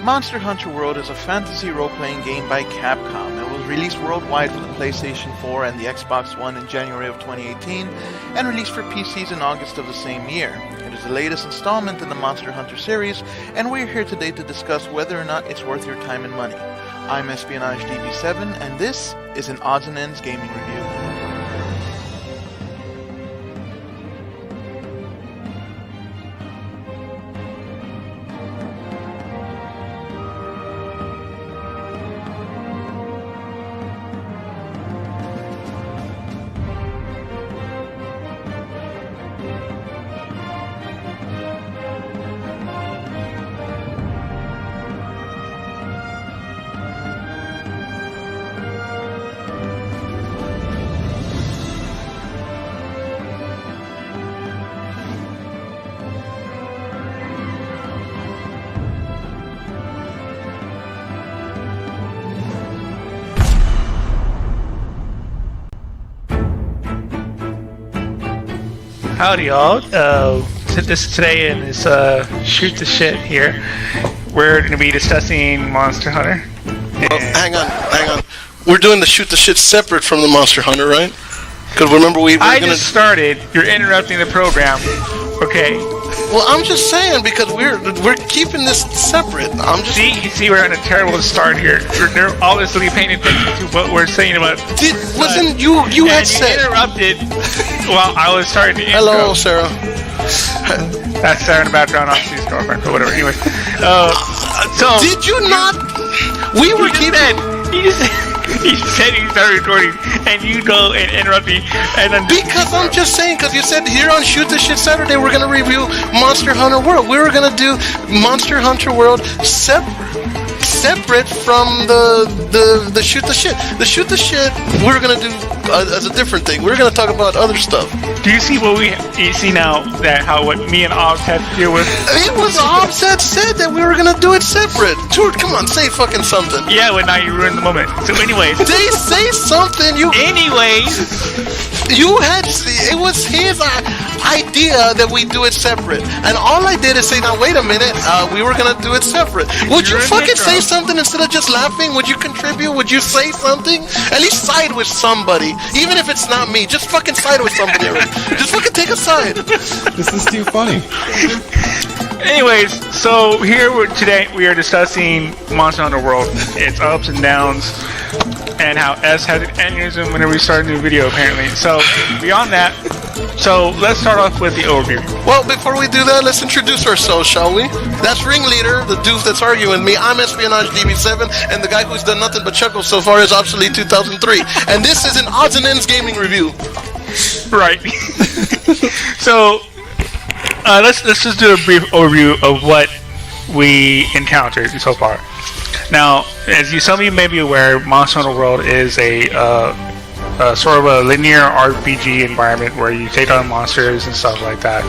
Monster Hunter World is a fantasy role-playing game by Capcom. It was released worldwide for the PlayStation 4 and the Xbox One in January of 2018, and released for PCs in August of the same year. It is the latest installment in the Monster Hunter series, and we're here today to discuss whether or not it's worth your time and money. I'm Espionage DB7, and this is an Odds and Ends gaming review. Howdy, y'all. Today in this shoot the shit here, we're going to be discussing Monster Hunter. Well, hang on. We're doing the shoot the shit separate from the Monster Hunter, right? Because remember I just started. You're interrupting the program. Okay. Well, I'm just saying because we're keeping this separate. See, we're on a terrible start here. They're obviously paying attention to what we're saying about. Wasn't you had said interrupted while I was starting to intro. Hello, Sarah. That's Sarah in the background, obviously his girlfriend, but whatever. Anyway, so did you not? We were keeping. He said he started recording, and you go and interrupt me, and then because I'm just saying, because you said here on Shoot the Shit Saturday we're gonna review Monster Hunter World. We were gonna do Monster Hunter World separate from the Shoot the Shit. The Shoot the Shit we're gonna do as a different thing. We're gonna talk about other stuff. Do you see you see now that what me and Obbs had to deal with? It was Obbs that said that we were gonna do it separate. Dude, come on, say fucking something. Yeah, well now you ruined the moment. So anyways. They say something, it was his idea that we do it separate. And all I did is say, now wait a minute, we were gonna do it separate. Would you fucking say something instead of just laughing? Would you contribute? Would you say something? At least side with somebody. Even if it's not me, just fucking side with somebody. Just fucking take a side. This is too funny. Anyways, so today we are discussing Monster Hunter World, its ups and downs, and how S has an aneurysm whenever we start a new video, apparently. So, beyond that, let's start off with the overview. Well, before we do that, let's introduce ourselves, shall we? That's Ringleader, the doof that's arguing with me. I'm Espionage DB7, and the guy who's done nothing but chuckle so far is Obsolete 2003. And this is an Odds and Ends gaming review. Right. So, let's just do a brief overview of what we encountered so far. Now, as some of you may be aware, Monster Hunter World is a sort of a linear RPG environment where you take on monsters and stuff like that,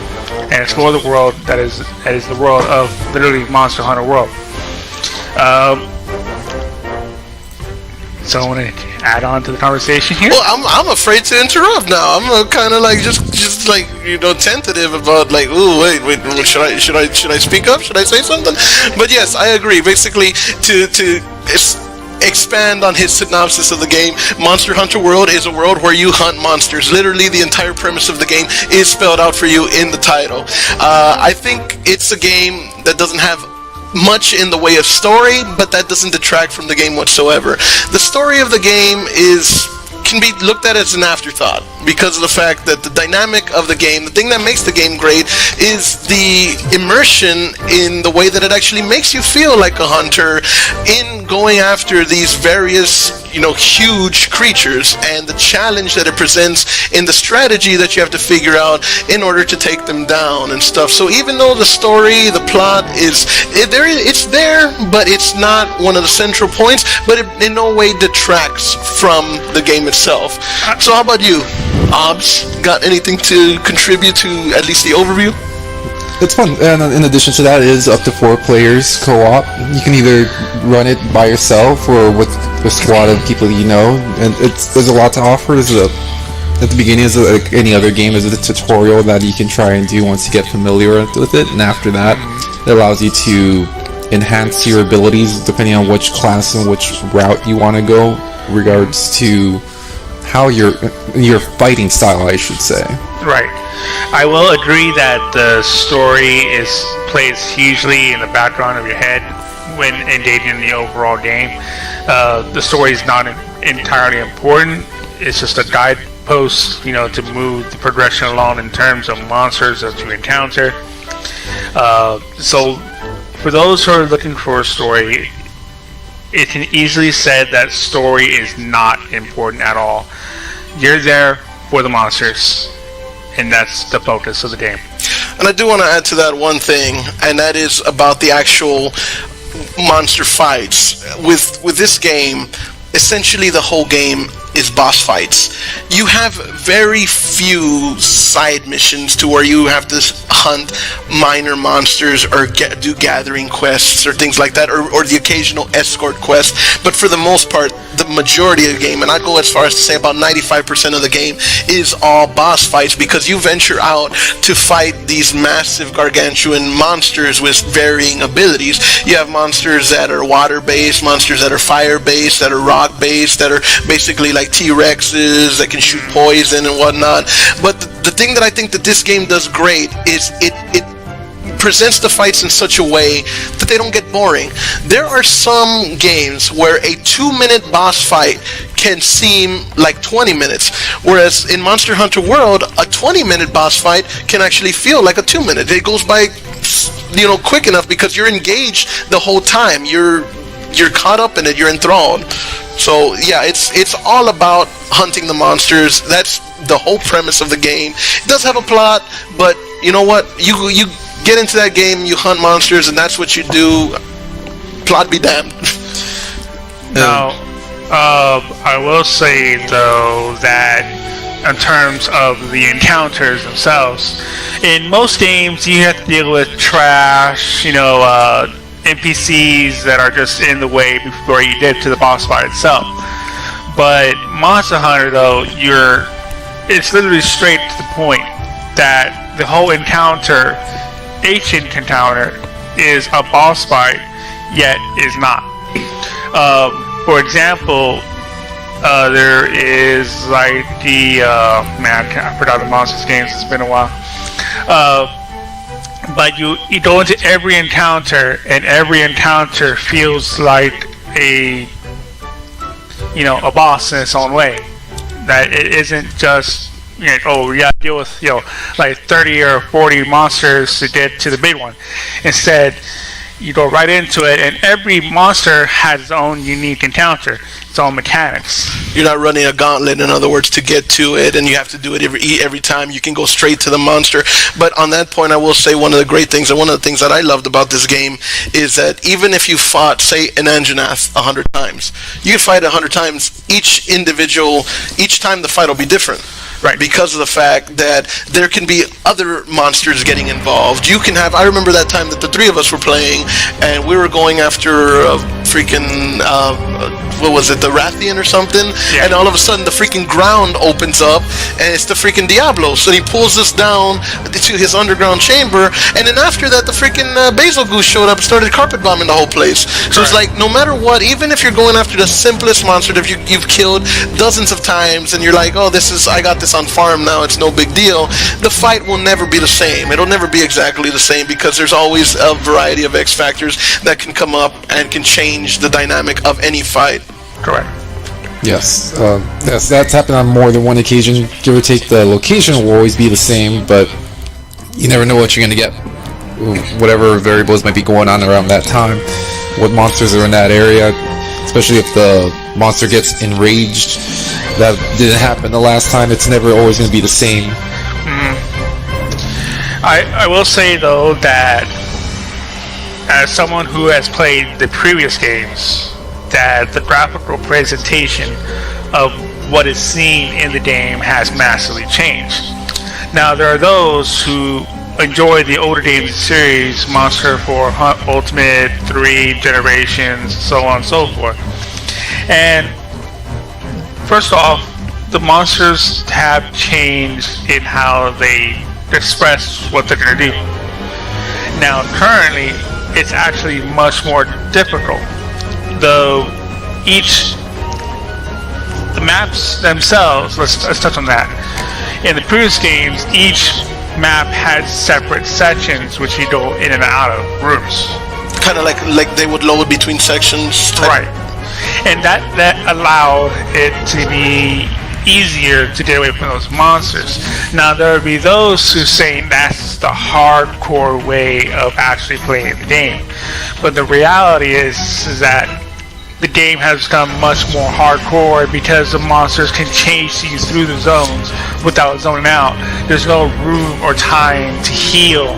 and explore the world that is the world of literally Monster Hunter World. So I want to add on to the conversation here. Well, I'm afraid to interrupt now. I'm kind of like just like tentative about like, ooh, wait, should I speak up? Should I say something? But yes, I agree. Basically, to expand on his synopsis of the game, Monster Hunter World is a world where you hunt monsters. Literally, the entire premise of the game is spelled out for you in the title. I think it's a game that doesn't have much in the way of story, but that doesn't detract from the game whatsoever. The story of the game can be looked at as an afterthought because of the fact that the dynamic of the game, the thing that makes the game great, is the immersion in the way that it actually makes you feel like a hunter in going after these various huge creatures, and the challenge that it presents in the strategy that you have to figure out in order to take them down and stuff. So even though the story, the plot it's there, but it's not one of the central points, but it in no way detracts from the game itself. So how about you, Obbs? Got anything to contribute to at least the overview? It's fun, and in addition to that, it is up to 4 players co-op. You can either run it by yourself or with a squad of people you know, and there's a lot to offer. At the beginning, as like any other game, is a tutorial that you can try and do once you get familiar with it, and after that, it allows you to enhance your abilities depending on which class and which route you want to go, regards to how your fighting style, I should say. Right. I will agree that the story plays hugely in the background of your head when engaging in the overall game. The story is not entirely important. It's just a guidepost, to move the progression along in terms of monsters that you encounter. So, for those who are looking for a story, it can easily said that story is not important at all. You're there for the monsters, and that's the focus of the game. And I do want to add to that one thing, and that is about the actual monster fights. With this game, essentially the whole game is boss fights. You have very few side missions to where you have to hunt minor monsters or do gathering quests or things like that, or the occasional escort quest. But for the most part, the majority of the game, and I go as far as to say about 95% of the game, is all boss fights, because you venture out to fight these massive gargantuan monsters with varying abilities. You have monsters that are water-based, monsters that are fire-based, that are rock-based, that are basically like T-Rexes that can shoot poison and whatnot. But the thing that I think that this game does great is it presents the fights in such a way that they don't get boring. There are some games where a 2-minute boss fight can seem like 20 minutes, whereas in Monster Hunter World, a 20-minute boss fight can actually feel like a 2-minute. It goes by, quick enough because you're engaged the whole time. You're caught up in it. You're enthralled. So yeah, it's all about hunting the monsters. That's the whole premise of the game. It does have a plot, but you know what? You get into that game, you hunt monsters, and that's what you do. Plot be damned. Now, I will say though that in terms of the encounters themselves, in most games you have to deal with trash, NPCs that are just in the way before you get to the boss fight itself. But Monster Hunter, though, it's literally straight to the point that the whole encounter, ancient encounter, is a boss fight, yet is not. For example, there is like I forgot the monsters games. It's been a while. But you go into every encounter, and every encounter feels like a boss in its own way. That it isn't just we gotta deal with like 30 or 40 monsters to get to the big one. Instead, you go right into it, and every monster has its own unique encounter, its own mechanics. You're not running a gauntlet, in other words, to get to it, and you have to do it every time. You can go straight to the monster. But on that point, I will say one of the great things, and one of the things that I loved about this game, is that even if you fought, say, an Anjanath 100 times, you can fight 100 times. Each time the fight will be different. Right. Because of the fact that there can be other monsters getting involved. I remember that time that the three of us were playing, and we were going after a freaking, the Rathian or something? Yeah. And all of a sudden the freaking ground opens up, and it's the freaking Diablo. So he pulls us down to his underground chamber, and then after that the freaking Basil Goose showed up and started carpet bombing the whole place. So It's like, no matter what, even if you're going after the simplest monster that you've killed dozens of times, and you're like, I got this on farm now, it's no big deal, the fight will never be the same. It'll never be exactly the same, because there's always a variety of X factors that can come up and can change the dynamic of any fight. Correct. Yes, that's happened on more than one occasion. Give or take, the location will always be the same, but you never know what you're going to get. Whatever variables might be going on around that time, what monsters are in that area, especially if the monster gets enraged. That didn't happen the last time. It's never always going to be the same. I will say, though, that as someone who has played the previous games, that the graphical presentation of what is seen in the game has massively changed. Now, there are those who enjoy the older games series, Monster 4 Ultimate, 3 Generations, so on and so forth. And first off, the monsters have changed in how they express what they're going to do. Now, currently, it's actually much more difficult. Though the maps themselves, let's touch on that. In the previous games, each map had separate sections which you go in and out of rooms. Kind of like they would load between sections. Right. And that allowed it to be easier to get away from those monsters. Now there would be those who say that's the hardcore way of actually playing the game. But the reality is that the game has become much more hardcore because the monsters can chase you through the zones without zoning out. There's no room or time to heal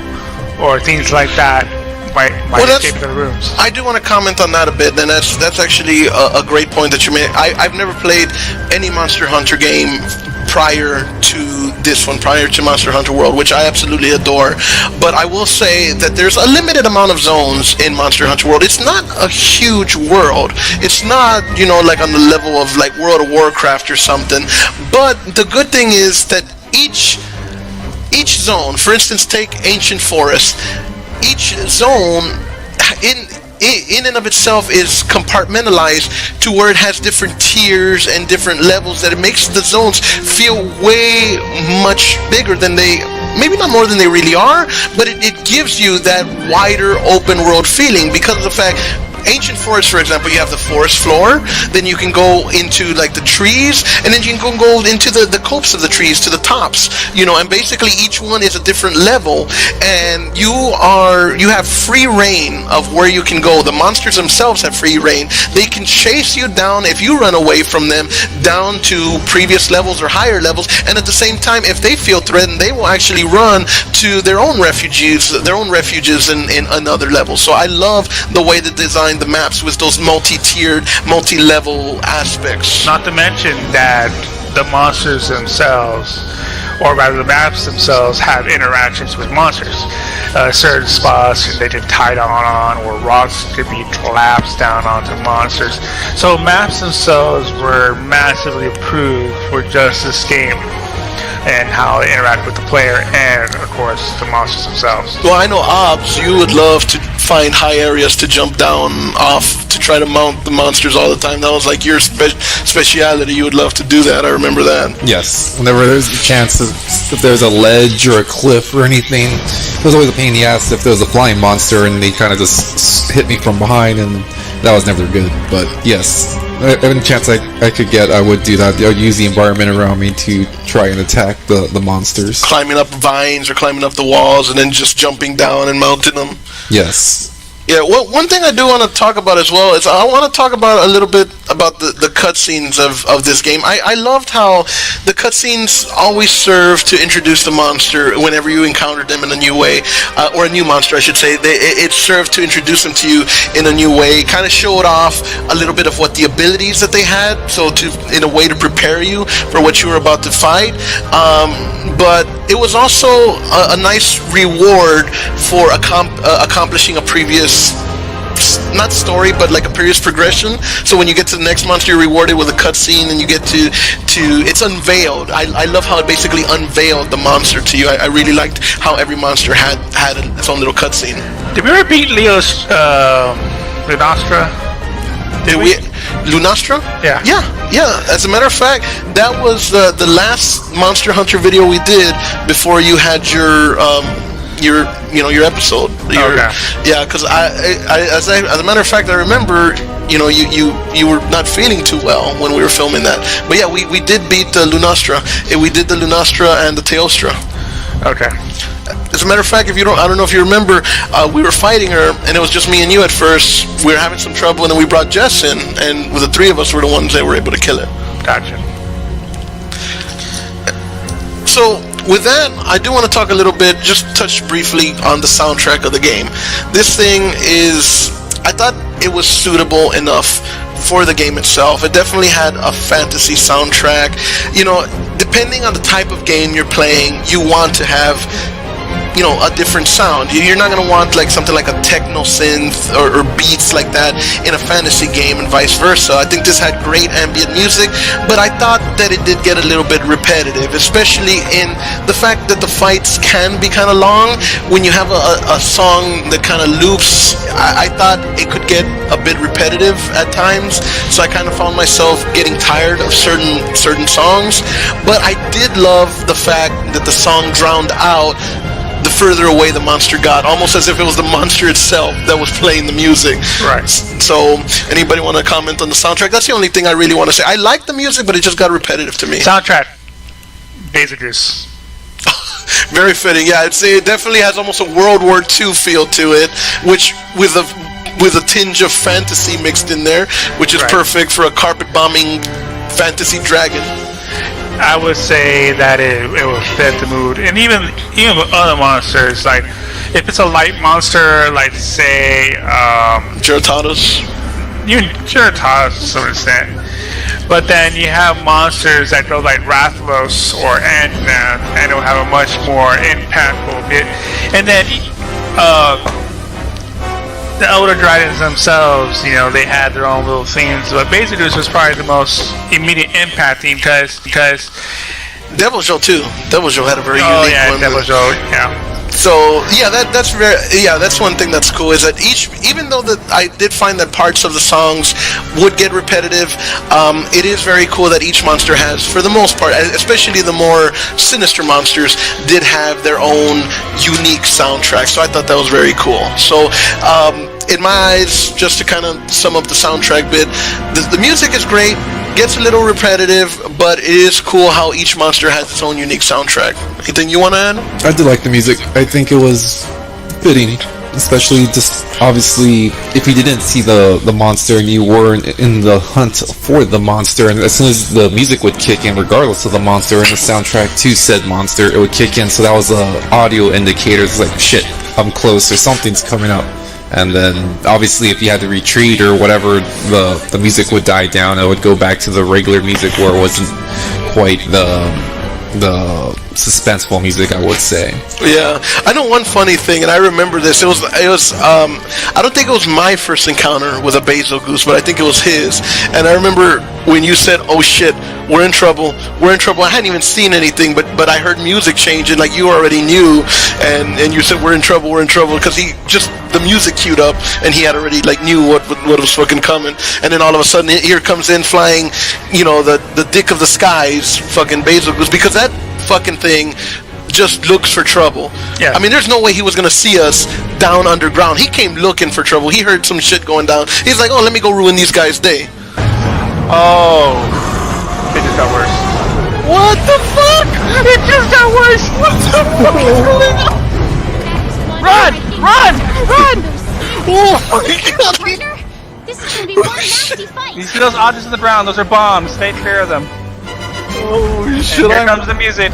or things like that by escaping the rooms. I do want to comment on that a bit, and that's actually a great point that you made. I've never played any Monster Hunter game prior to this one, prior to Monster Hunter World, which I absolutely adore. But I will say that there's a limited amount of zones in Monster Hunter World. It's not a huge world. It's not, like on the level of like World of Warcraft or something. But the good thing is that each zone, for instance, take Ancient Forest, each zone in and of itself is compartmentalized to where it has different tiers and different levels, that it makes the zones feel way much bigger than they, maybe not more than they really are, but it gives you that wider open world feeling because of the fact Ancient Forest, for example, you have the forest floor, then you can go into like the trees, and then you can go into the copes of the trees to the tops, and basically each one is a different level, and you have free reign of where you can go. The monsters themselves have free reign. They can chase you down if you run away from them down to previous levels or higher levels, and at the same time, if they feel threatened, they will actually run to their own refuges in another level. So I love the way they designed the maps with those multi-tiered, multi-level aspects. Not to mention that the monsters themselves, or rather the maps themselves, have interactions with monsters. Certain spots they can tie down on, or rocks could be collapsed down onto monsters. So maps themselves were massively improved for just this game and how they interact with the player and, of course, the monsters themselves. Well, I know, Obs, you would love to find high areas to jump down off to try to mount the monsters all the time. That was like your speciality. You would love to do that. I remember that. Yes. Whenever there's a chance, if there's a ledge or a cliff or anything, it was always a pain in the ass if there was a flying monster and they kind of just hit me from behind, and that was never good. But yes, every chance I could get, I would do that. I would use the environment around me to try and attack the monsters. Climbing up vines or climbing up the walls and then just jumping down and mounting them. Yes. Yeah, well, one thing I do want to talk about as well is I want to talk about a little bit about the cutscenes of this game. I loved how the cutscenes always serve to introduce the monster whenever you encounter them in a new way, or a new monster, I should say. It served to introduce them to you in a new way, kind of showed off a little bit of what the abilities that they had, so in a way to prepare you for what you were about to fight. But it was also a nice reward for accomplishing a previous, not story, but like a previous progression. So when you get to the next monster, you're rewarded with a cutscene, and you get to it's unveiled. I love how it basically unveiled the monster to you. I really liked how every monster had its own little cutscene. Did we ever beat Leo's Lunastra? Did we? Lunastra? Yeah. Yeah. As a matter of fact, that was the last Monster Hunter video we did before you had your episode. Okay. Yeah, because as a matter of fact, I remember, you were not feeling too well when we were filming that. But yeah, we did beat the Lunastra. We did the Lunastra and the Teostra. Okay. As a matter of fact, I don't know if you remember, we were fighting her, and it was just me and you at first. We were having some trouble, and then we brought Jess in, and the three of us were the ones that were able to kill it. Gotcha. So, with that, I do want to talk a little bit, just touch briefly on the soundtrack of the game. This thing I thought it was suitable enough for the game itself. It definitely had a fantasy soundtrack. Depending on the type of game you're playing, you want to have a different sound. You're not gonna want like something like a techno synth or beats like that in a fantasy game, and vice versa. I think this had great ambient music, but I thought that it did get a little bit repetitive, especially in the fact that the fights can be kind of long. When you have a song that kind of loops, I thought it could get a bit repetitive at times, so I kind of found myself getting tired of certain songs. But I did love the fact that the song drowned out the further away the monster got, almost as if it was the monster itself that was playing the music. Right. So, anybody want to comment on the soundtrack? That's the only thing I really want to say. I like the music, but it just got repetitive to me. Soundtrack. Basic Juice. Very fitting. Yeah, it definitely has almost a World War II feel to it, which with a tinge of fantasy mixed in there, which is perfect for a carpet bombing fantasy dragon. I would say that it will fit the mood, and even with other monsters, like if it's a light monster, like say Giratados. Even Giratados to some extent, but then you have monsters that go like Rathalos or Ant-Man, and it'll have a much more impactful bit. And then the Elder Dragons themselves, they had their own little themes, but Basic Juice was probably the most immediate impacting because Devil Joe too. Devil Joe had a very unique one. Devil Joe, yeah. So that's one thing that's cool, is that even though that I did find that parts of the songs would get repetitive, it is very cool that each monster has, for the most part, especially the more sinister monsters, did have their own unique soundtrack. So I thought that was very cool. So in my eyes, just to kind of sum up the soundtrack bit, the music is great, gets a little repetitive, but it is cool how each monster has its own unique soundtrack. Anything you want to add? I did like the music. I think it was fitting, especially just obviously if you didn't see the monster and you were in the hunt for the monster, and as soon as the music would kick in, regardless of the monster and the soundtrack to said monster, it would kick in. So that was an audio indicator. It's like, shit, I'm close, or something's coming up. And then obviously if you had to retreat or whatever, the music would die down. It would go back to the regular music where it wasn't quite the suspenseful music, I would say. Yeah, I know one funny thing, and I remember this. It was. I don't think it was my first encounter with a Basil Goose, but I think it was his. And I remember when you said, "Oh shit, we're in trouble." I hadn't even seen anything, but I heard music changing, like you already knew, and you said, "We're in trouble," because he just the music queued up, and he had already like knew what was fucking coming. And then all of a sudden, here comes in flying, the dick of the skies, fucking Basil Goose, because that fucking thing just looks for trouble. Yeah. I mean, there's no way he was gonna see us down underground. He came looking for trouble. He heard some shit going down. He's like, "Oh, let me go ruin these guys' day." Oh, it just got worse. What the fuck? It just got worse. What the fuck is going on? Run! Oh my god! Partner, this is gonna be one nasty fight. You see those objects in the ground? Those are bombs. Stay clear of them. Oh shit! And here comes the music.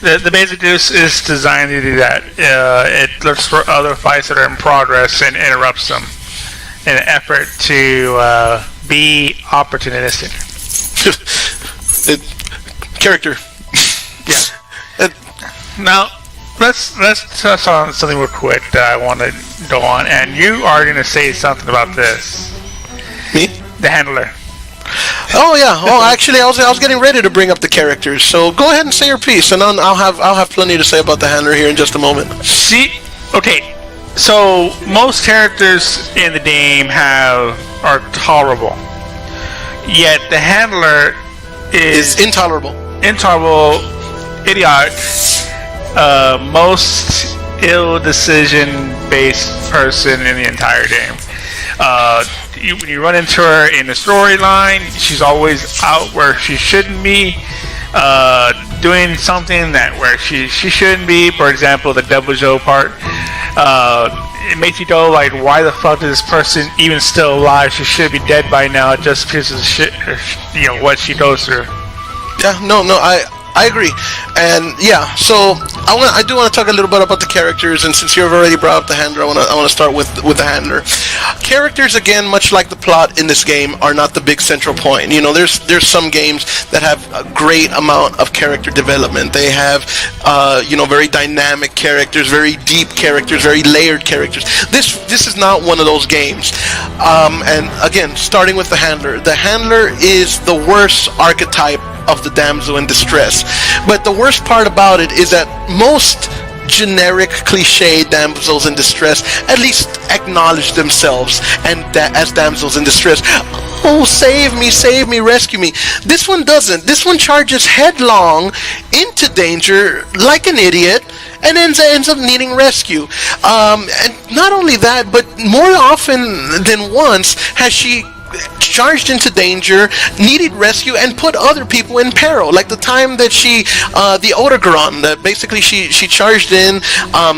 The Basic Juice is designed to do that. It looks for other fights that are in progress and interrupts them in an effort to be opportunistic. Character. Yeah. Now, let's touch on something real quick that I want to go on, and you are going to say something about this. Me? The handler. Oh yeah. Oh, actually, I was getting ready to bring up the characters. So go ahead and say your piece, and I'll have plenty to say about the handler here in just a moment. See, okay. So most characters in the game are tolerable, yet the handler is intolerable. Idiotic. Most ill decision-based person in the entire game. When you run into her in the storyline, she's always out where she shouldn't be, doing something where she shouldn't be. For example, the Devil Joe part. It makes you go like, why the fuck is this person even still alive? She should be dead by now, just because of shit, what she goes through. Yeah, no, I agree, and yeah. So I do want to talk a little bit about the characters, and since you've already brought up the handler, I want to start with the handler. Characters, again, much like the plot in this game, are not the big central point. You know, there's some games that have a great amount of character development. They have very dynamic characters, very deep characters, very layered characters. This is not one of those games. And again, starting with the handler. The handler is the worst archetype of the damsel in distress. But the worst part about it is that most generic cliche damsels in distress at least acknowledge themselves and as damsels in distress. Oh, save me, rescue me. This one doesn't. This one charges headlong into danger like an idiot and ends up needing rescue. And not only that, but more often than once has she charged into danger, needed rescue, and put other people in peril. Like the time that the Otagron, that basically she charged in,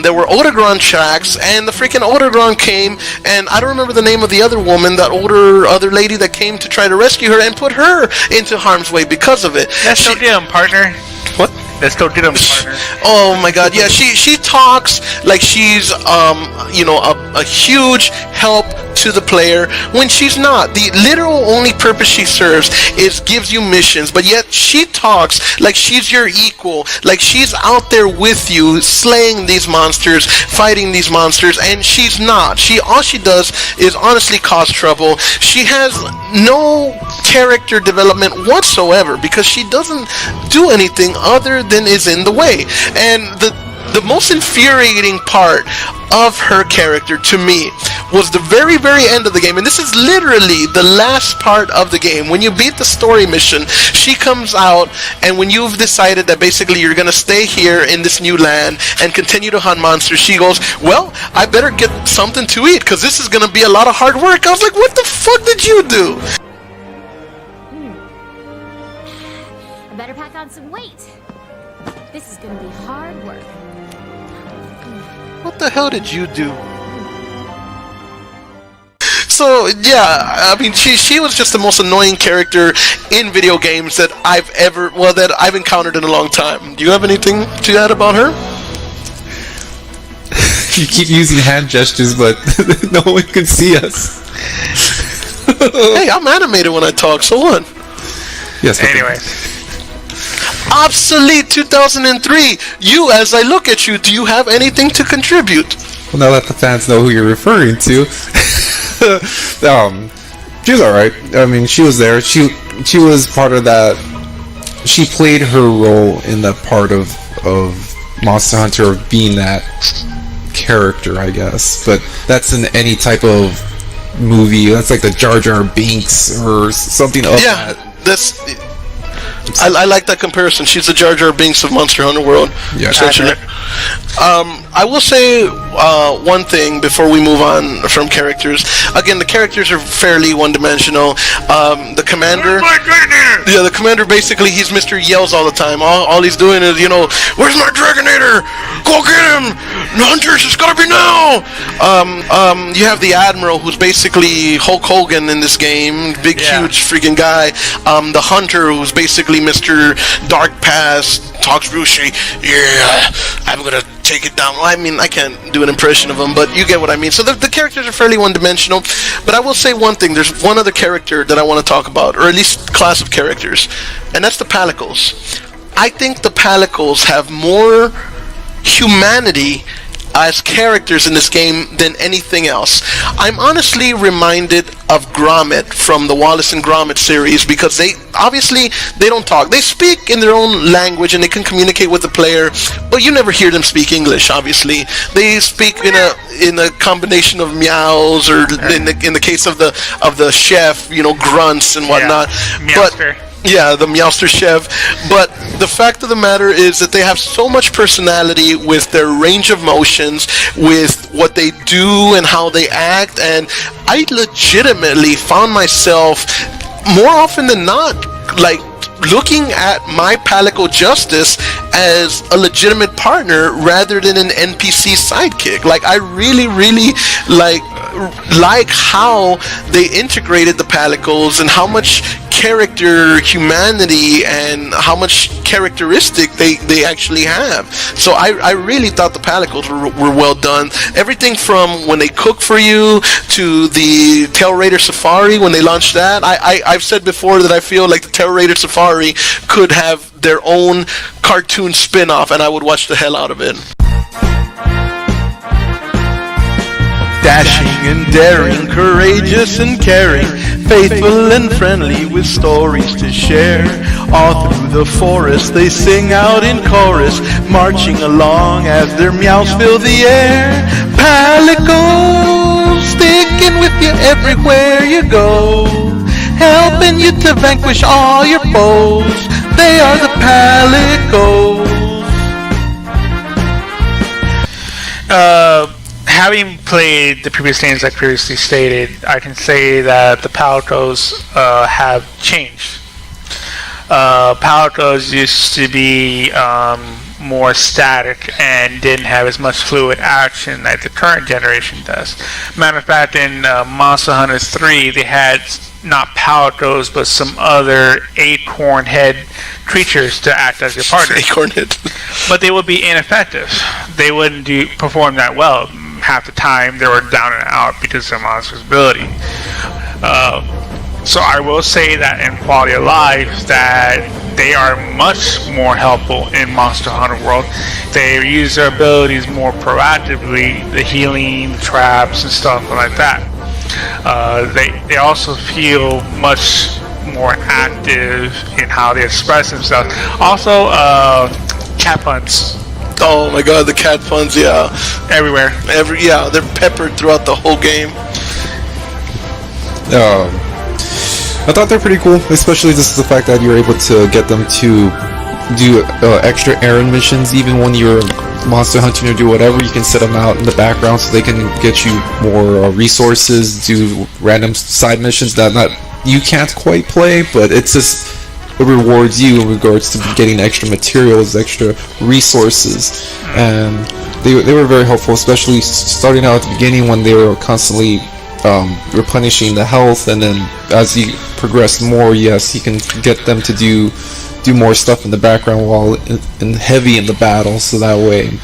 there were Otagron tracks, and the freaking Otagron came, and I don't remember the name of the other woman, that other lady that came to try to rescue her and put her into harm's way because of it. That's so damn, partner. What? Let's go get him, partner. Oh my god, yeah, she talks like she's a huge help to the player when she's not. The literal only purpose she serves is gives you missions, but yet she talks like she's your equal, like she's out there with you slaying these monsters, fighting these monsters, and she's not. All she does is honestly cause trouble. She has no character development whatsoever because she doesn't do anything other than is in the way. And the most infuriating part of her character to me was the very, very end of the game, and this is literally the last part of the game. When you beat the story mission, she comes out, and when you've decided that basically you're going to stay here in this new land and continue to hunt monsters, she goes, well, I better get something to eat because this is going to be a lot of hard work. I was like, what the fuck did you do? I better pack on some weight. This is gonna be hard work. What the hell did you do? So yeah, I mean, she was just the most annoying character in video games that I've encountered in a long time. Do you have anything to add about her? You keep using hand gestures, but no one can see us. Hey, I'm animated when I talk, so what? Yes. Anyway. Obsolete 2003. You, as I look at you, do you have anything to contribute? Well, now let the fans know who you're referring to. She was alright. I mean, she was there. She was part of that. She played her role in the part of Monster Hunter of being that character, I guess. But that's in any type of movie. That's like the Jar Jar Binks or something of that. That's. I like that comparison. She's the Jar Jar Binks of Monster Hunter World, essentially. I will say one thing before we move on from characters. Again, the characters are fairly one-dimensional. The commander... Yeah, the commander, basically, he's Mr. Yells all the time. All he's doing is, where's my Dragonator? Go get him! Hunters, it's gotta be now! You have the Admiral, who's basically Hulk Hogan in this game. Big, huge freaking guy. The Hunter, who's basically Mr. Dark Past, talks real shit. Yeah, I'm gonna take it down. Well, I mean, I can't do an impression of him, but you get what I mean. So the characters are fairly one-dimensional, but I will say one thing. There's one other character that I want to talk about, or at least class of characters, and that's the Palicles. I think the Palicles have more humanity as characters in this game than anything else. I'm honestly reminded of Gromit from the Wallace and Gromit series, because they don't talk. They speak in their own language and they can communicate with the player, but you never hear them speak English. Obviously, they speak in a combination of meows, or in the case of the chef, grunts and whatnot. Meowster. Yeah, the Meowster Chef. But the fact of the matter is that they have so much personality with their range of motions, with what they do and how they act, and I legitimately found myself more often than not looking at my Palico Justice as a legitimate partner rather than an NPC sidekick. I really, really like how they integrated the Palicles and how much character humanity and how much characteristic they actually have. So I really thought the palicles were well done. Everything from when they cook for you to the Tail Raider Safari when they launched that. I've said before that I feel like the Tail Raider Safari could have their own cartoon spin-off, and I would watch the hell out of it. Dashing and daring, courageous and caring, faithful and friendly with stories to share. All through the forest they sing out in chorus, marching along as their meows fill the air. Palicles, sticking with you everywhere you go, helping you to vanquish all your foes. They are the Palicles. Having played the previous games I previously stated, I can say that the Palicles have changed. Palicles used to be more static and didn't have as much fluid action that the current generation does. Matter of fact, in Monster Hunter 3, they had not Palicles, but some other acorn head creatures to act as your partner. Acorn head. But they would be ineffective. They wouldn't perform that well. Half the time they were down and out because of monster's ability. So I will say that in quality of life that they are much more helpful in Monster Hunter World. They use their abilities more proactively, the healing, the traps, and stuff like that. They also feel much more active in how they express themselves. Also, cat puns. Oh my god, the cat puns, yeah. Everywhere. Yeah, they're peppered throughout the whole game. I thought they're pretty cool, especially just the fact that you're able to get them to do extra errand missions, even when you're monster hunting or do whatever. You can set them out in the background so they can get you more resources, do random side missions that you can't quite play, but it's just it rewards you in regards to getting extra materials, extra resources, and they were very helpful, especially starting out at the beginning when they were constantly replenishing the health, and then as you progress more, yes, you can get them to do more stuff in the background while in heavy in the battle, so that way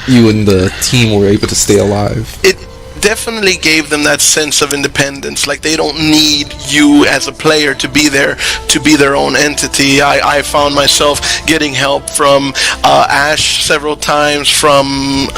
you and the team were able to stay alive. It definitely gave them that sense of independence. Like, they don't need you as a player to be there, to be their own entity. I found myself getting help from Ash several times, from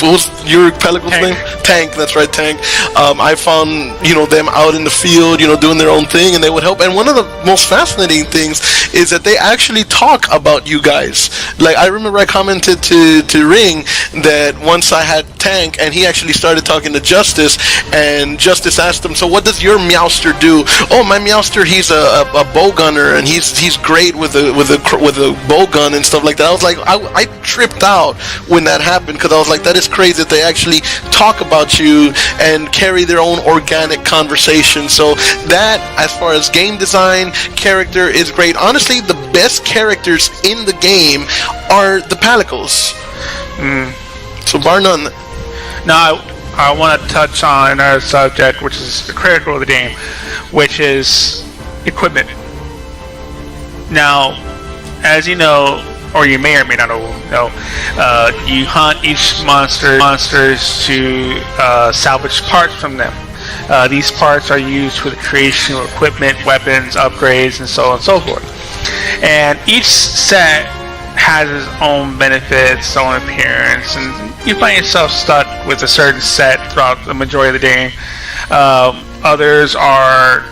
what was your Palicle's name? Tank, that's right, Tank. I found, them out in the field, doing their own thing, and they would help. And one of the most fascinating things is that they actually talk about you guys. Like, I remember I commented to Ring that once I had Tank, and he actually started talking to Justice, and Justice asked him, so what does your Meowster do? Oh, my Meowster, he's a bow gunner, and he's great with a bow gun and stuff like that. I was like, I tripped out when that happened, because I was like, that is crazy that they actually talk about you and carry their own organic conversation. So that, as far as game design, character, is great. Honestly, the best characters in the game are the Palicles. So bar none. Now, I want to touch on another subject which is critical of the game, which is equipment. Now, as you know, or you may or may not know, you hunt each monsters to salvage parts from them. These parts are used for the creation of equipment, weapons, upgrades, and so on and so forth. And each set has its own benefits, its own appearance, and you find yourself stuck with a certain set throughout the majority of the game. Others are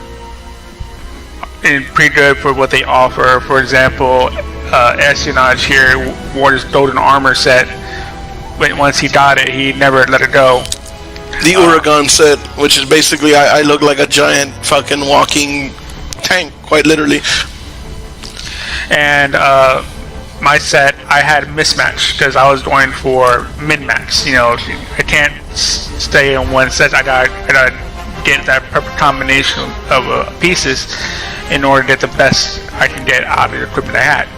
pretty good for what they offer. For example, Espionage here wore his golden armor set. Once he got it, he never let it go. The Uragan set, which is basically I look like a giant fucking walking tank, quite literally. And my set, I had mismatch because I was going for min-max. I can't stay on one set. I gotta get that perfect combination of pieces in order to get the best I can get out of the equipment I had.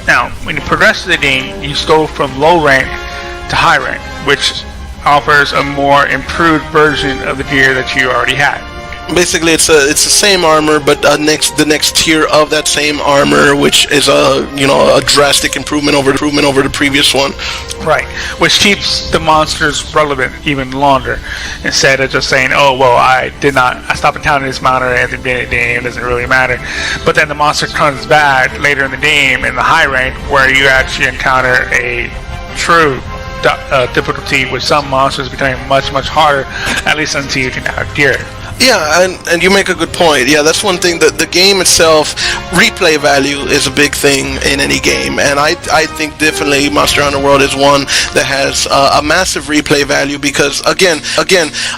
Now, when you progress through the game, you go from low rank to high rank, which offers a more improved version of the gear that you already had. Basically, it's the same armor, but the next tier of that same armor, which is a drastic improvement over the previous one. Right, which keeps the monsters relevant even longer, instead of just saying, "Oh well, I stopped encountering this monster at the beginning of the game. It doesn't really matter." But then the monster comes back later in the game in the high rank, where you actually encounter a true difficulty, with some monsters becoming much harder, at least until you can outgear it. Yeah, and you make a good point. Yeah, that's one thing. That the game itself, replay value is a big thing in any game, and I think definitely Monster Hunter World is one that has a massive replay value, because again,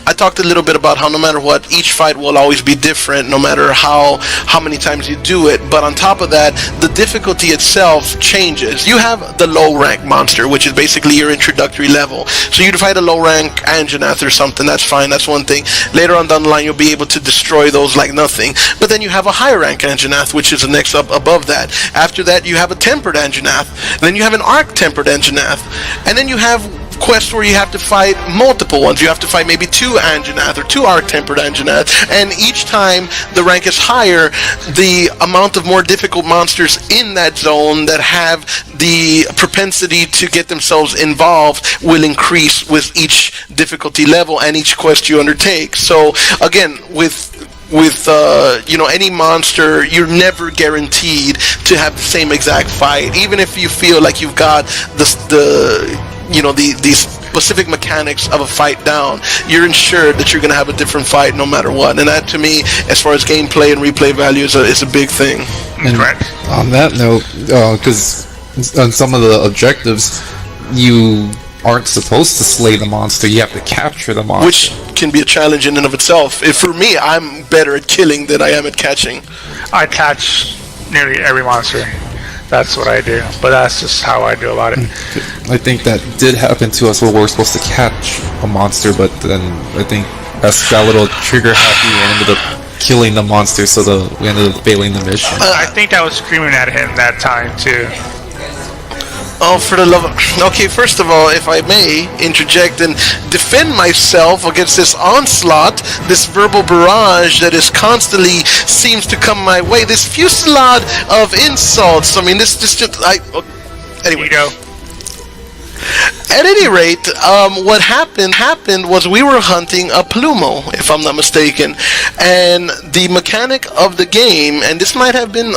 I talked a little bit about how no matter what, each fight will always be different, no matter how many times you do it. But on top of that, the difficulty itself changes. You have the low rank monster, which is basically your introductory level. So you'd fight a low rank Anjanath or something. That's fine. That's one thing. Later on down the line, you'll be able to destroy those like nothing. But then you have a high rank Anjanath, which is the next up above that. After that, you have a tempered Anjanath. Then you have an arc tempered Anjanath. And then you have quests where you have to fight multiple ones. You have to fight maybe 2 Anjanath or 2 arc tempered Anjanath. And each time the rank is higher, the amount of more difficult monsters in that zone that have the propensity to get themselves involved will increase with each difficulty level and each quest you undertake. So again, with any monster, you're never guaranteed to have the same exact fight, even if you feel like you've got the specific mechanics of a fight down. You're ensured that you're going to have a different fight no matter what, and that to me, as far as gameplay and replay value, is a big thing. And on that note, because on some of the objectives, you aren't supposed to slay the monster, you have to capture the monster. Which can be a challenge in and of itself. For me, I'm better at killing than I am at catching. I catch nearly every monster. That's what I do, but that's just how I do about it. I think that did happen to us where we were supposed to catch a monster, but then I think us got a little trigger happy and ended up killing the monster, so we ended up failing the mission. I think I was screaming at him that time too. Oh, for the love of... Okay, first of all, if I may interject and defend myself against this onslaught, this verbal barrage that is constantly seems to come my way, this fusillade of insults. I mean, this just... Anyway. At any rate, what happened was we were hunting a Plumo, if I'm not mistaken, and the mechanic of the game, and this might have been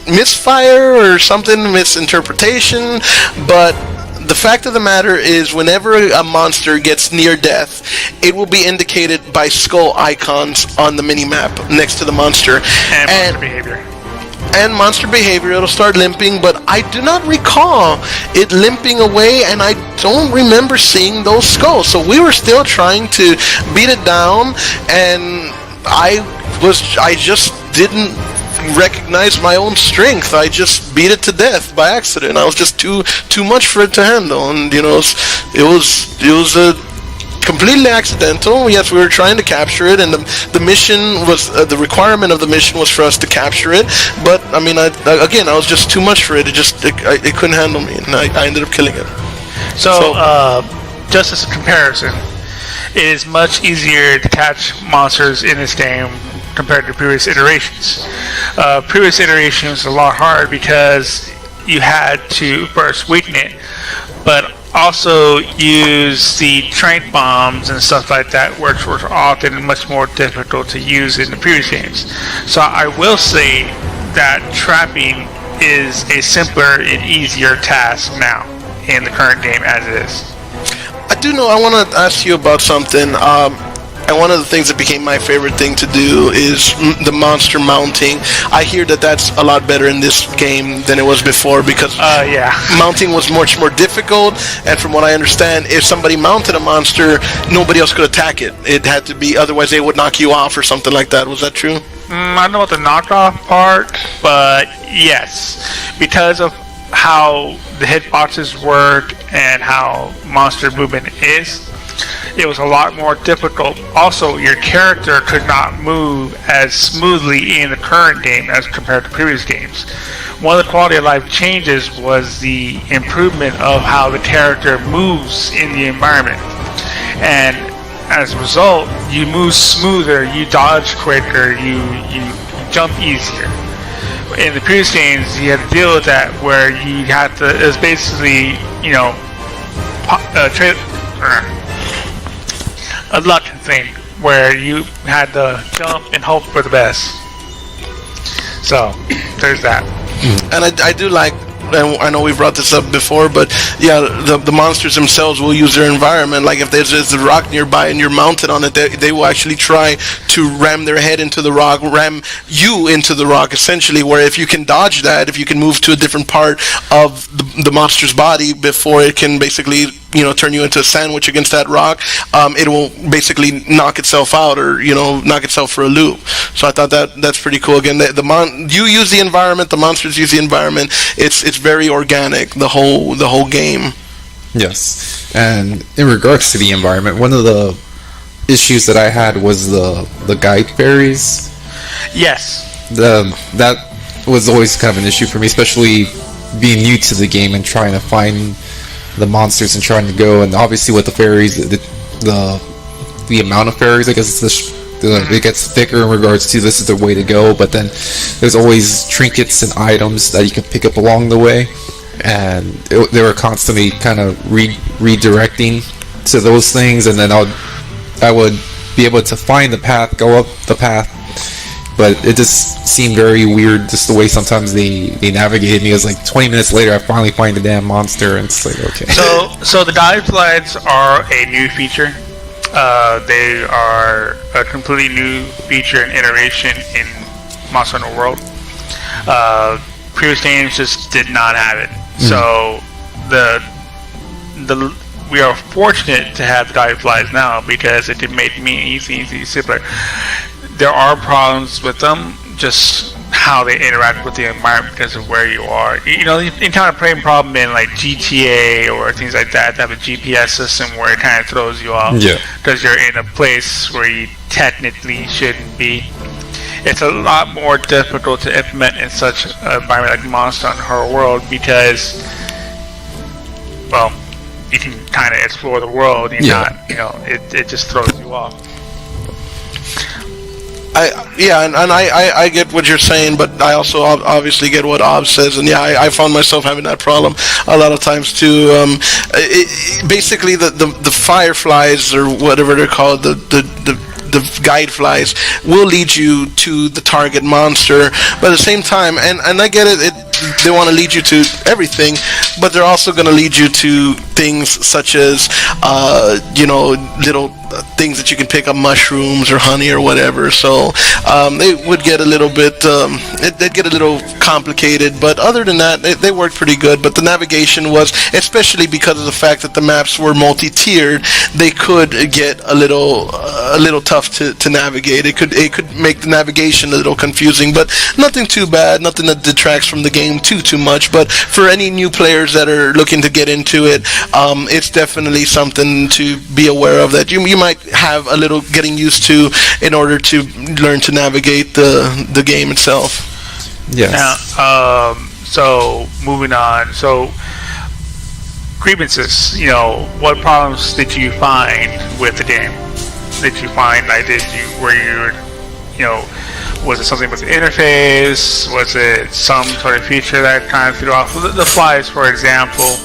misfire or something, misinterpretation, but the fact of the matter is, whenever a monster gets near death, it will be indicated by skull icons on the minimap next to the monster. And monster behavior, it'll start limping, but I do not recall it limping away, and I don't remember seeing those skulls. So we were still trying to beat it down, and I just didn't recognize my own strength. I just beat it to death by accident. I was just too much for it to handle, and it was a completely accidental. Yes, we were trying to capture it, and the mission was the requirement of the mission was for us to capture it. But I mean, I was just too much for it. It couldn't handle me, and I ended up killing it. So just as a comparison, it is much easier to catch monsters in this game compared to previous iterations. Previous iterations was a lot harder because you had to first weaken it, but also use the trank bombs and stuff like that, which were often much more difficult to use in the previous games. So I will say that trapping is a simpler and easier task now in the current game as it is. I do know, I want to ask you about something. And one of the things that became my favorite thing to do is the monster mounting. I hear that that's a lot better in this game than it was before, because mounting was much more difficult, and from what I understand, if somebody mounted a monster, nobody else could attack it. It had to be, otherwise they would knock you off or something like that. Was that true? I don't know about the knockoff part, but yes, because of how the hitboxes work and how monster movement is, it was a lot more difficult. Also, your character could not move as smoothly in the current game as compared to previous games. One of the quality of life changes was the improvement of how the character moves in the environment. And as a result, you move smoother, you dodge quicker, you jump easier. In the previous games, you had to deal with that, where you had to. It was basically, a luck thing, where you had to jump and hope for the best. So, there's that. And I do like, and I know we brought this up before, but yeah, the monsters themselves will use their environment. Like if there's a rock nearby and you're mounted on it, they will actually try to ram their head into the rock, ram you into the rock, essentially, where if you can dodge that, if you can move to a different part of the monster's body before it can basically, turn you into a sandwich against that rock, it will basically knock itself out, or knock itself for a loop. So I thought that's pretty cool. Again, you use the environment, the monsters use the environment. It's very organic, the whole game. Yes, and in regards to the environment, one of the issues that I had was the guide fairies. Yes. That was always kind of an issue for me, especially being new to the game and trying to find the monsters and trying to go. And obviously with the fairies, the amount of fairies, I guess it gets thicker in regards to this is the way to go. But then there's always trinkets and items that you can pick up along the way, and they were constantly kind of redirecting to those things. And then I would be able to find the path, go up the path, but it just seemed very weird, just the way sometimes they navigated me. It was like 20 minutes later, I finally find the damn monster, and it's like, okay. So the dive slides are a new feature. They are a completely new feature and iteration in Monster Hunter World. Previous games just did not have it. So we are fortunate to have the dive slides now, because it did make me easy, simpler. There are problems with them, just how they interact with the environment because of where you are. You encounter a problem in like GTA or things like that. They have a GPS system where it kind of throws you off, because you're in a place where you technically shouldn't be. It's a lot more difficult to implement in such an environment like Monster Hunter World, because, well, you can kind of explore the world. It just throws you off. I get what you're saying, but I also obviously get what Ob says, and I found myself having that problem a lot of times too. Basically, the fireflies, or whatever they're called, the guide flies, will lead you to the target monster, but at the same time, and I get it, they want to lead you to everything, but they're also going to lead you to things such as little things that you can pick up, mushrooms or honey or whatever. So they would get a little bit they'd get a little complicated, but other than that, they worked pretty good. But the navigation was, especially because of the fact that the maps were multi-tiered, they could get a little tough to navigate. It could make the navigation a little confusing, but nothing too bad, nothing that detracts from the game too much. But for any new players that are looking to get into it, it's definitely something to be aware of, that you might have a little getting used to in order to learn to navigate the game itself. Yes. Now, so moving on. So grievances. What problems did you find with the game? Did you find was it something with the interface? Was it some sort of feature that kind of threw off? The flies, for example.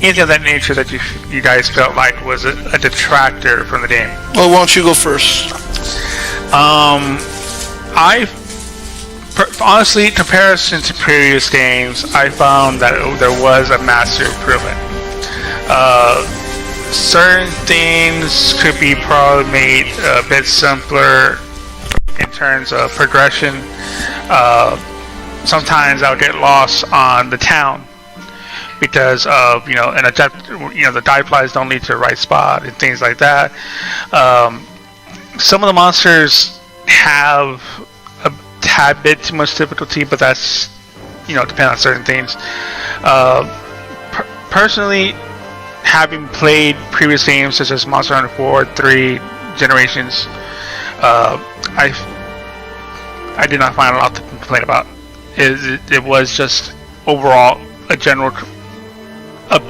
Anything of that nature that you guys felt like was a detractor from the game? Well, why don't you go first? Honestly, in comparison to previous games, I found that there was a massive improvement. Certain things could be probably made a bit simpler in terms of progression. Sometimes I'll get lost on the town because of the dive flies don't lead to the right spot and things like that. Some of the monsters have a tad bit too much difficulty, but that's depends on certain things. Personally, having played previous games such as Monster Hunter 4, 3 Generations, I did not find a lot to complain about. It was just overall a general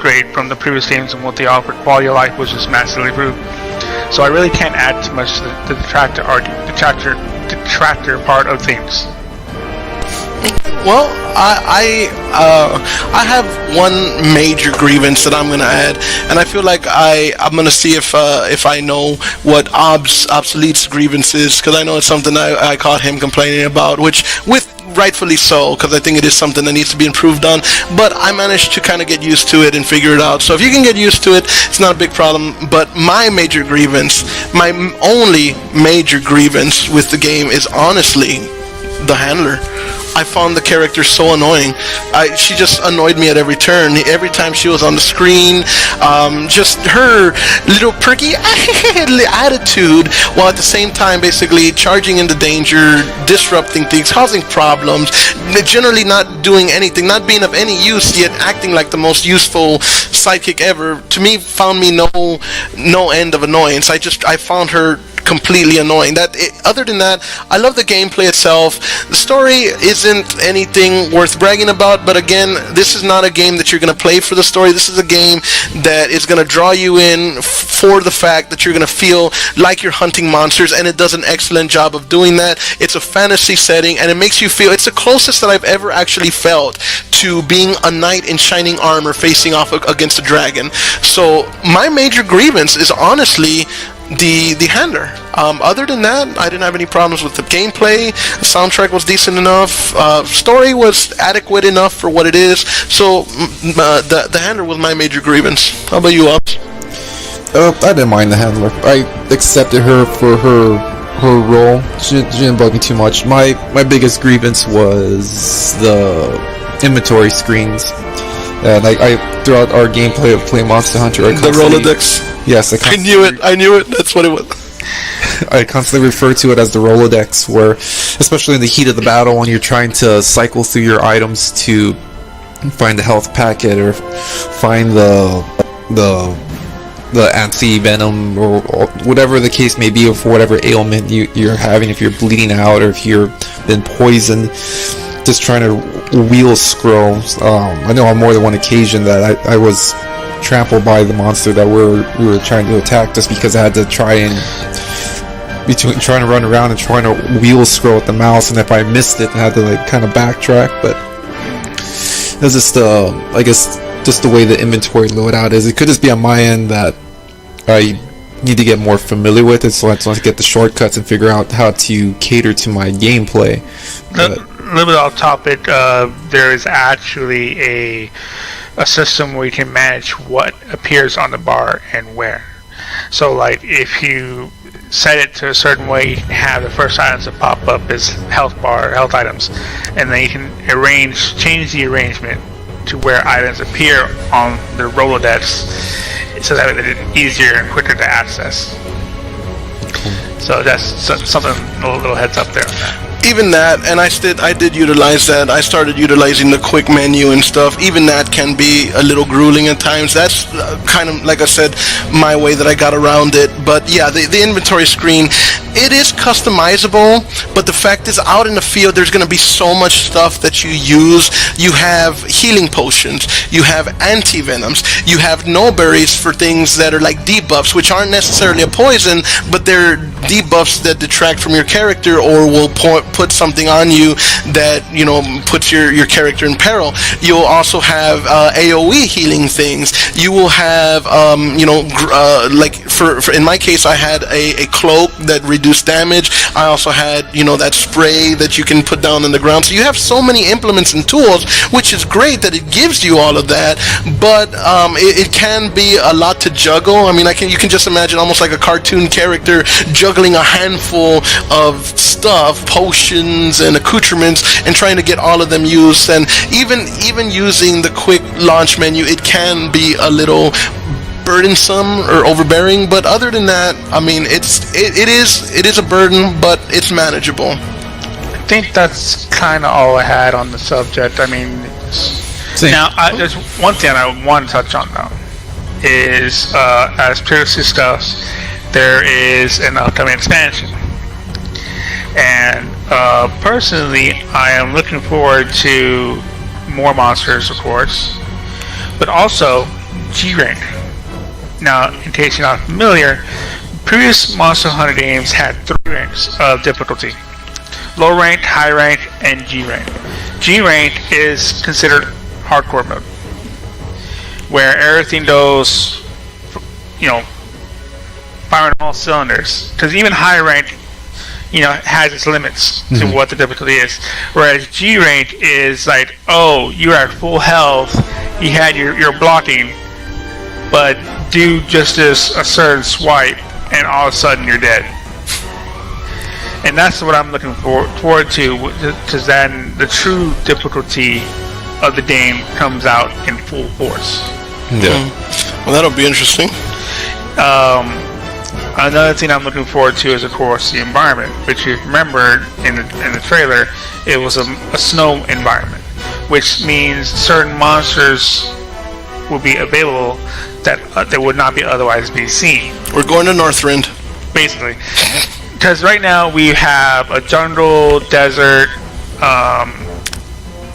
upgrade from the previous games and what they offered. Quality of life was just massively improved. So I really can't add too much to the detractor part of things. Well, I have one major grievance that I'm gonna add, and I feel like I'm gonna see if I know what Obsolete's grievance is, because I know it's something I caught him complaining about, which with rightfully so, because I think it is something that needs to be improved on, but I managed to kind of get used to it and figure it out. So if you can get used to it, it's not a big problem. But my only major grievance with the game is honestly the handler. I found the character so annoying. She just annoyed me at every turn. Every time she was on the screen, just her little perky attitude, while at the same time basically charging into danger, disrupting things, causing problems, generally not doing anything, not being of any use, yet acting like the most useful sidekick ever. To me, found me no end of annoyance. I found her completely annoying. Other than that, I love the gameplay itself. The story isn't anything worth bragging about, but again, this is not a game that you're going to play for the story. This is a game that is going to draw you in for the fact that you're going to feel like you're hunting monsters, and it does an excellent job of doing that. It's a fantasy setting, and it makes you feel, it's the closest that I've ever actually felt to being a knight in shining armor facing off against a dragon. So my major grievance is honestly the handler. Other than that, I didn't have any problems with the gameplay. The soundtrack was decent enough. Story was adequate enough for what it is. So the handler was my major grievance. How about you, Ops? I didn't mind the handler. I accepted her for her role. She didn't bug me too much. My biggest grievance was the inventory screens. And I throughout our gameplay of playing Monster Hunter, the Rolodex. Yes, I knew it. That's what it was. I constantly refer to it as the Rolodex, where, especially in the heat of the battle, when you're trying to cycle through your items to find the health packet or find the anti-venom or whatever the case may be, or for whatever ailment you're having, if you're bleeding out or if you've been poisoned, just trying to wheel scroll. I know on more than one occasion that I was trampled by the monster that we were trying to attack, just because I had to trying to run around and trying to wheel scroll with the mouse, and if I missed it, I had to like kind of backtrack. But it's just I guess just the way the inventory loadout is. It could just be on my end that I need to get more familiar with it, so I want to get the shortcuts and figure out how to cater to my gameplay. A little bit off topic, there is actually a system where you can manage what appears on the bar and where. So like if you set it to a certain way, you can have the first items that pop up as health items, and then you can change the arrangement to where items appear on the Rolodex, so that it's easier and quicker to access. So that's something, a little heads up there on that. Even that, and I did utilize that. I started utilizing the quick menu and stuff. Even that can be a little grueling at times. That's kind of, like I said, my way that I got around it. But yeah, the inventory screen, it is customizable, but the fact is, out in the field, there's going to be so much stuff that you use. You have healing potions, you have anti-venoms, you have no berries for things that are like debuffs, which aren't necessarily a poison, but they're debuffs that detract from your character or will put something on you that, you know, puts your character in peril. You'll also have AoE healing things. You will have like for in my case, I had a cloak that reduced damage. I also had, you know, that spray that you can put down on the ground. So you have so many implements and tools, which is great that it gives you all of that, but it can be a lot to juggle. I mean, you can just imagine almost like a cartoon character juggling a handful of stuff, potions and accoutrements, and trying to get all of them used. And even using the quick launch menu, it can be a little burdensome or overbearing. But other than that, I mean, it is a burden, but it's manageable. I think that's kind of all I had on the subject. I mean, now there's one thing I want to touch on though, is as previously discussed, there is an upcoming expansion. And personally, I am looking forward to more monsters, of course, but also G rank. Now, in case you're not familiar, previous Monster Hunter games had 3 ranks of difficulty: low rank, high rank, and G rank. G rank is considered hardcore mode, where everything goes, firing all cylinders. Because even high rank, has its limits to what the difficulty is. Whereas G rank is like, oh, you're at full health, you had your blocking, but do just a certain swipe, and all of a sudden you're dead. And that's what I'm looking forward to, because then the true difficulty of the game comes out in full force. Yeah. Well, that'll be interesting. Another thing I'm looking forward to is, of course, the environment, which you remember in the trailer, it was a snow environment, which means certain monsters will be available that would not be otherwise be seen. We're going to Northrend. Basically. Because right now we have a jungle, desert,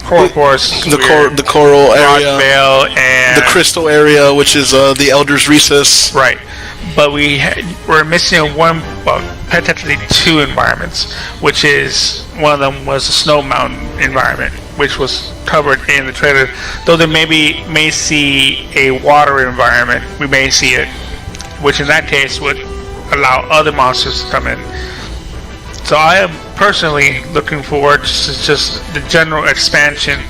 coral forest, the coral area, unveil, and the crystal area, which is the Elder's Recess. Right. But we're missing potentially 2 environments, which is one of them was a snow mountain environment, which was covered in the trailer. Though there may see a water environment, we may see it, which in that case would allow other monsters to come in. So I am personally looking forward to just the general expansion,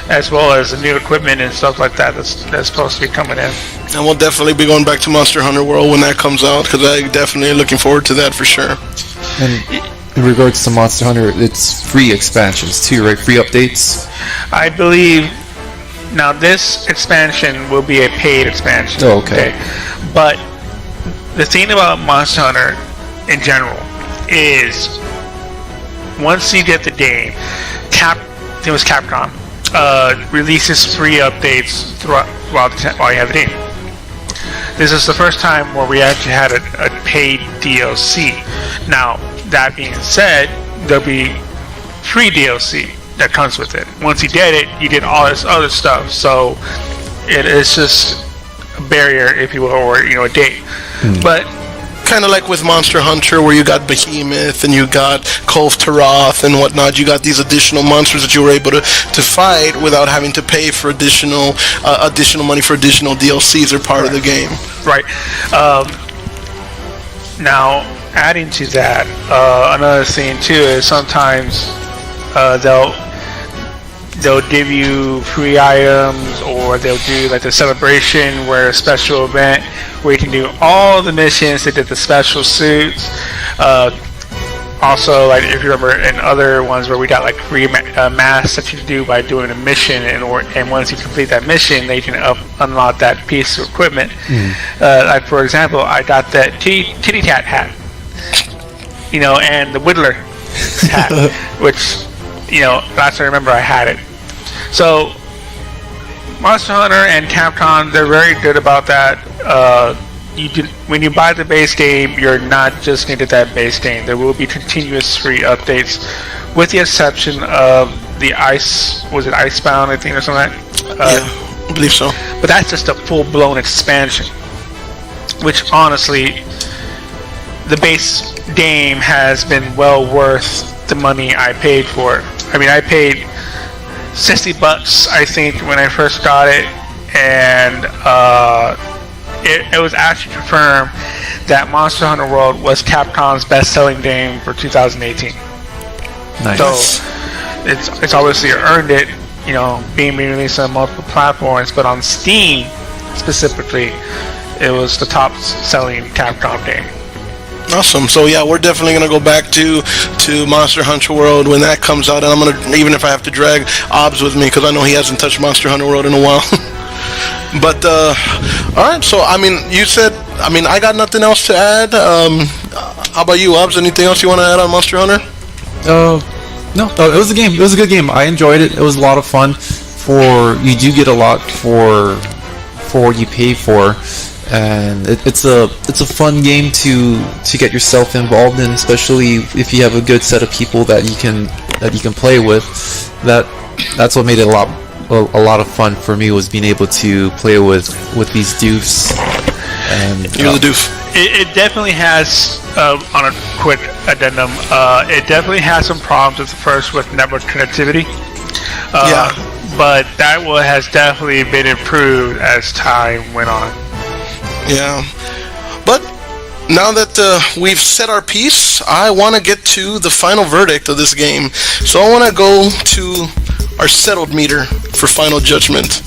as well as the new equipment and stuff like that that's supposed to be coming in. And we'll definitely be going back to Monster Hunter World when that comes out, because I'm definitely looking forward to that for sure. And in regards to Monster Hunter, it's free expansions too, right? Free updates? I believe now this expansion will be a paid expansion. Oh, okay. But the thing about Monster Hunter in general is once you get the game, it was Capcom, releases free updates while you have the game. This is the first time where we actually had a paid DLC. Now, that being said, there'll be free DLC that comes with it. Once you get it, you get all this other stuff. So it is just a barrier, if you will, or a date. But kind of like with Monster Hunter, where you got Behemoth and you got Kolv Taroth and whatnot. You got these additional monsters that you were able to fight without having to pay for additional money for additional DLCs or part of the game. Right. Now, adding to that, another thing too is sometimes they'll give you free items, or they'll do like the celebration where a special event where you can do all the missions. They did the special suits. Also, like if you remember in other ones where we got like free masks that you can do by doing a mission, and once you complete that mission, they can unlock that piece of equipment. Like for example, I got that kitty cat hat, and the Whittler hat, which last I remember I had it. So Monster Hunter and Capcom, they're very good about that. When you buy the base game, you're not just going to get that base game. There will be continuous free updates, with the exception of the Icebound, I think, or something like that. Yeah, I believe so. But that's just a full-blown expansion, which honestly, the base game has been well worth the money I paid for it. I mean, I paid $60, I think, when I first got it, and it was actually confirmed that Monster Hunter World was Capcom's best-selling game for 2018. Nice. So it's obviously earned it, being released on multiple platforms, but on Steam specifically, it was the top-selling Capcom game. Awesome. So yeah, we're definitely gonna go back to Monster Hunter World when that comes out, and I'm gonna, even if I have to drag Obs with me, because I know he hasn't touched Monster Hunter World in a while. But all right. So I mean, you said, I got nothing else to add. How about you, Obs? Anything else you want to add on Monster Hunter? No. It was a game. It was a good game. I enjoyed it. It was a lot of fun. You do get a lot for what you pay for. And it's a fun game to get yourself involved in, especially if you have a good set of people that you can play with. That's what made it a lot a lot of fun for me was being able to play with these dupes. And You're the doof. It definitely has, on a quick addendum, it definitely has some problems at first with network connectivity. Yeah. But that has definitely been improved as time went on. Yeah. But now that we've said our piece, I want to get to the final verdict of this game. So I want to go to our settled meter for final judgment.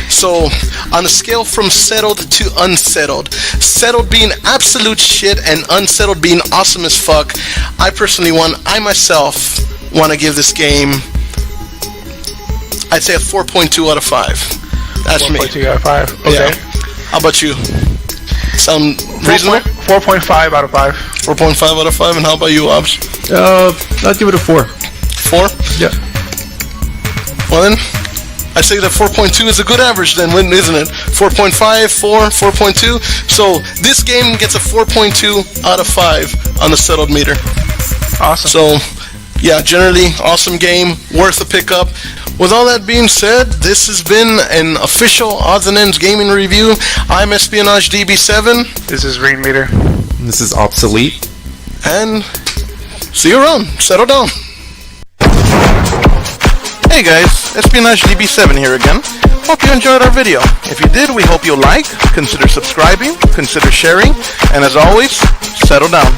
So on a scale from settled to unsettled, settled being absolute shit and unsettled being awesome as fuck, I myself want to give this game, I'd say a 4.2 out of 5. That's me. 4.2 out of 5. Okay. Yeah. How about you? Sound reasonable? 4.5 out of 5. 4.5 out of 5. And how about you, Obs? I'll give it a 4. 4? Yeah. Well then, I say that 4.2 is a good average then, isn't it? 4.5, 4, 4.2. So this game gets a 4.2 out of 5 on the settled meter. Awesome. So, yeah, generally, awesome game, worth a pickup. With all that being said, this has been an official Odds and Ends gaming review. I'm Espionage DB7. This is Ring Meter. This is obsolete. And see you around. Settle down. Hey guys, Espionage DB7 here again. Hope you enjoyed our video. If you did, we hope you'll like, consider subscribing, consider sharing, and as always, settle down.